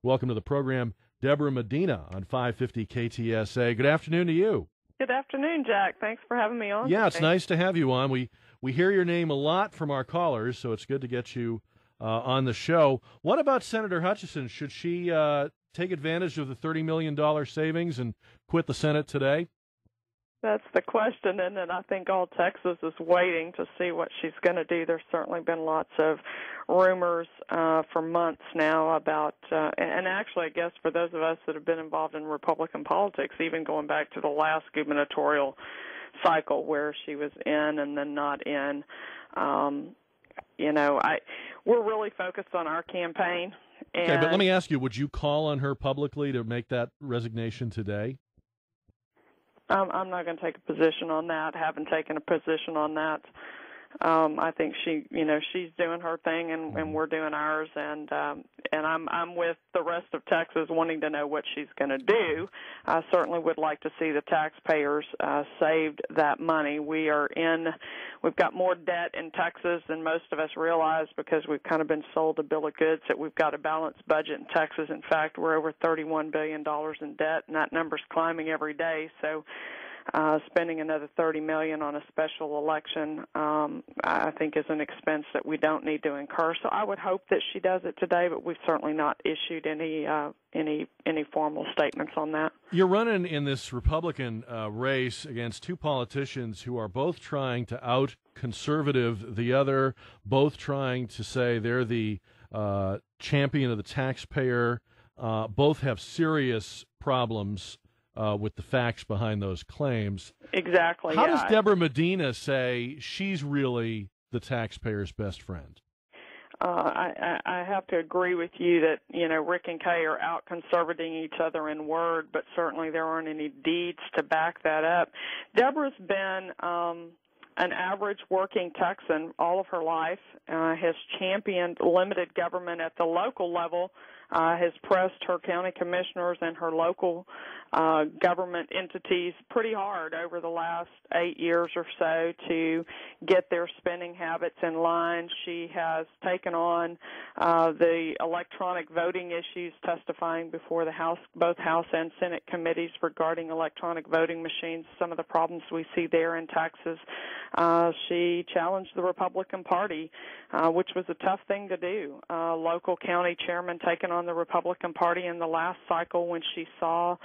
Welcome to the program, Debra Medina on 550 KTSA. Good afternoon to you. Good afternoon, Jack. Thanks for having me on. Yeah, it's nice to have you on. We hear your name a lot from our callers, so it's good to get you on the show. What about Senator Hutchison? Should she take advantage of the $30 million savings and quit the Senate today? That's the question, isn't it? I think all Texas is waiting to see what she's going to do. There's certainly been lots of rumors for months now about, and actually I guess for those of us that have been involved in Republican politics, even going back to the last gubernatorial cycle where she was in and then not in, we're really focused on our campaign. Okay, but let me ask you, would you call on her publicly to make that resignation today? I'm not going to take a position on that. Haven't taken a position on that. I think she's doing her thing, and we're doing ours, and I'm with the rest of Texas wanting to know what she's going to do. I certainly would like to see the taxpayers saved that money. We've got more debt in Texas than most of us realize because we've kind of been sold a bill of goods that we've got a balanced budget in Texas. In fact, we're over $31 billion in debt, and that number's climbing every day. So spending another $30 million on a special election, I think, is an expense that we don't need to incur. So I would hope that she does it today, but we've certainly not issued any formal statements on that. You're running in this Republican race against two politicians who are both trying to out-conservative the other, both trying to say they're the champion of the taxpayer. Both have serious problems with the facts behind those claims. Exactly. How does Debra Medina say she's really the taxpayer's best friend? I have to agree with you that, Rick and Kay are out-conservating each other in word, but certainly there aren't any deeds to back that up. Debra's been an average working Texan all of her life, has championed limited government at the local level, has pressed her county commissioners and her local government entities pretty hard over the last 8 years or so to get their spending habits in line. She has taken on the electronic voting issues, testifying before the both House and Senate committees regarding electronic voting machines, some of the problems we see there in Texas. She challenged the Republican Party, which was a tough thing to do. Local county chairman taken on the Republican Party in the last cycle when she saw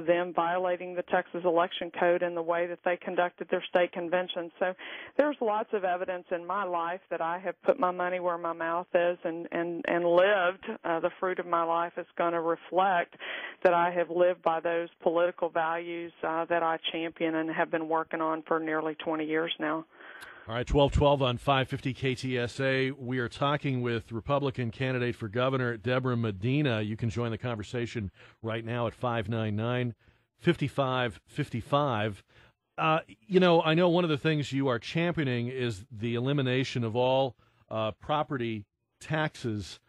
them violating the Texas election code and the way that they conducted their state convention. So there's lots of evidence in my life that I have put my money where my mouth is and lived. The fruit of my life is going to reflect that I have lived by those political values that I champion and have been working on for nearly 20 years now. All right, 1212 on 550 KTSA. We are talking with Republican candidate for governor, Debra Medina. You can join the conversation right now at 599-5555. I know one of the things you are championing is the elimination of all property taxes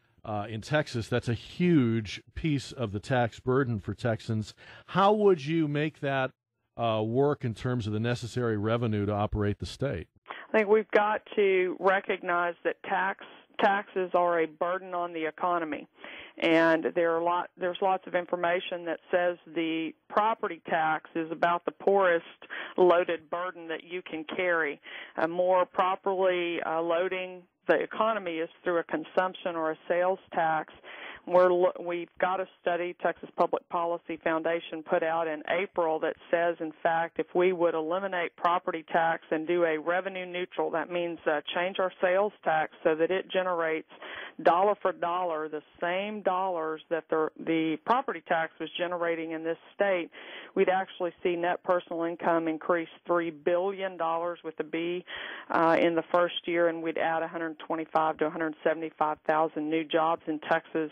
in Texas. That's a huge piece of the tax burden for Texans. How would you make that work in terms of the necessary revenue to operate the state? I think we've got to recognize that taxes are a burden on the economy, and there's lots of information that says the property tax is about the poorest loaded burden that you can carry. More properly loading the economy is through a consumption or a sales tax. We've got a study Texas Public Policy Foundation put out in April that says, in fact, if we would eliminate property tax and do a revenue neutral, that means change our sales tax so that it generates dollar for dollar the same dollars that the property tax was generating in this state, we'd actually see net personal income increase $3 billion with a B in the first year, and we'd add 125 to 175,000 new jobs in Texas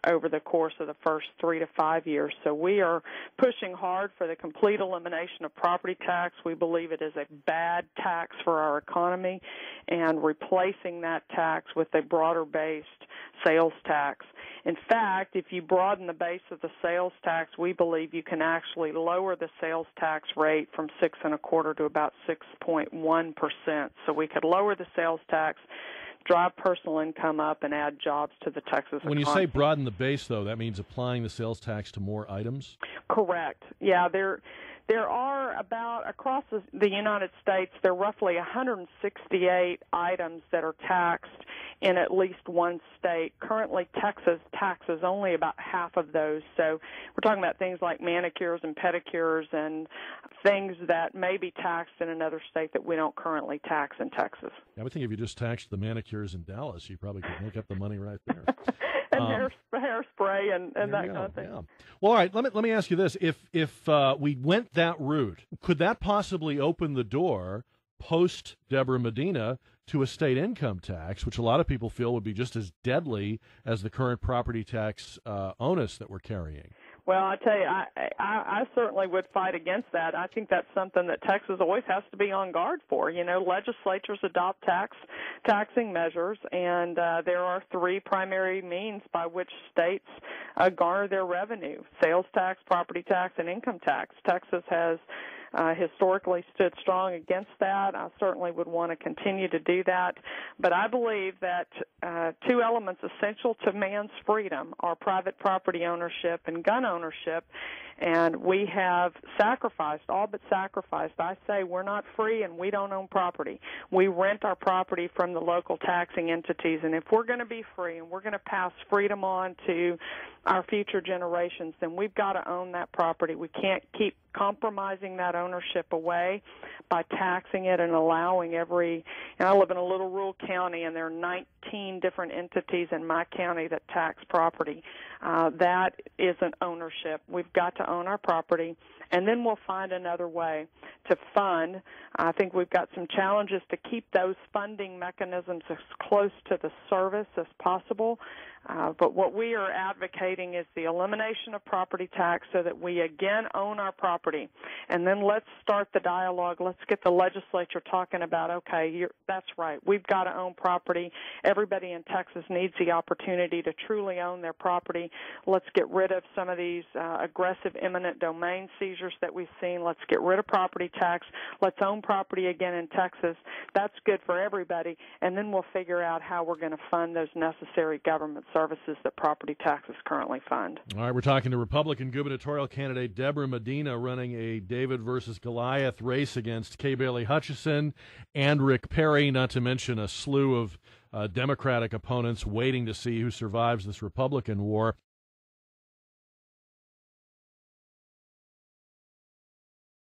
over the course of the first 3 to 5 years. So we are pushing hard for the complete elimination of property tax. We believe it is a bad tax for our economy, and replacing that tax with a broader-based sales tax. In fact, if you broaden the base of the sales tax, we believe you can actually lower the sales tax rate from 6.25% to about 6.1%. So we could lower the sales tax drive personal income up, and add jobs to the Texas economy. When you say broaden the base, though, that means applying the sales tax to more items? Correct. Yeah, there are about, across the United States, there are roughly 168 items that are taxed in at least one state. Currently, Texas taxes only about half of those. So we're talking about things like manicures and pedicures and things that may be taxed in another state that we don't currently tax in Texas. I would think if you just taxed the manicures in Dallas, you probably could make up the money right there. And hairspray and that kind of thing. Yeah. Well, all right. Let me ask you this: if we went that route, could that possibly open the door post Debra Medina to a state income tax, which a lot of people feel would be just as deadly as the current property tax onus that we're carrying? Well, I tell you, I certainly would fight against that. I think that's something that Texas always has to be on guard for. You know, legislatures adopt taxing measures, and there are three primary means by which states garner their revenue: sales tax, property tax, and income tax. Texas has historically stood strong against that. I certainly would want to continue to do that. But I believe that two elements essential to man's freedom are private property ownership and gun ownership. And we have sacrificed, all but sacrificed. I say we're not free and we don't own property. We rent our property from the local taxing entities. And if we're going to be free and we're going to pass freedom on to our future generations, then we've got to own that property. We can't keep compromising that ownership away by taxing it and allowing and I live in a little rural county, and there are 19 different entities in my county that tax property. That isn't ownership. We've got to own our property, and then we'll find another way to fund. I think we've got some challenges to keep those funding mechanisms as close to the service as possible. But what we are advocating is the elimination of property tax so that we again own our property. And then let's start the dialogue. Let's get the legislature talking about, okay, that's right. We've got to own property. Everybody in Texas needs the opportunity to truly own their property. Let's get rid of some of these aggressive eminent domain seizures that we've seen. Let's get rid of property tax. Let's own property again in Texas. That's good for everybody. And then we'll figure out how we're going to fund those necessary government services that property taxes currently fund. All right, we're talking to Republican gubernatorial candidate Debra Medina, running a David versus Goliath race against Kay Bailey Hutchison and Rick Perry, not to mention a slew of Democratic opponents waiting to see who survives this Republican war.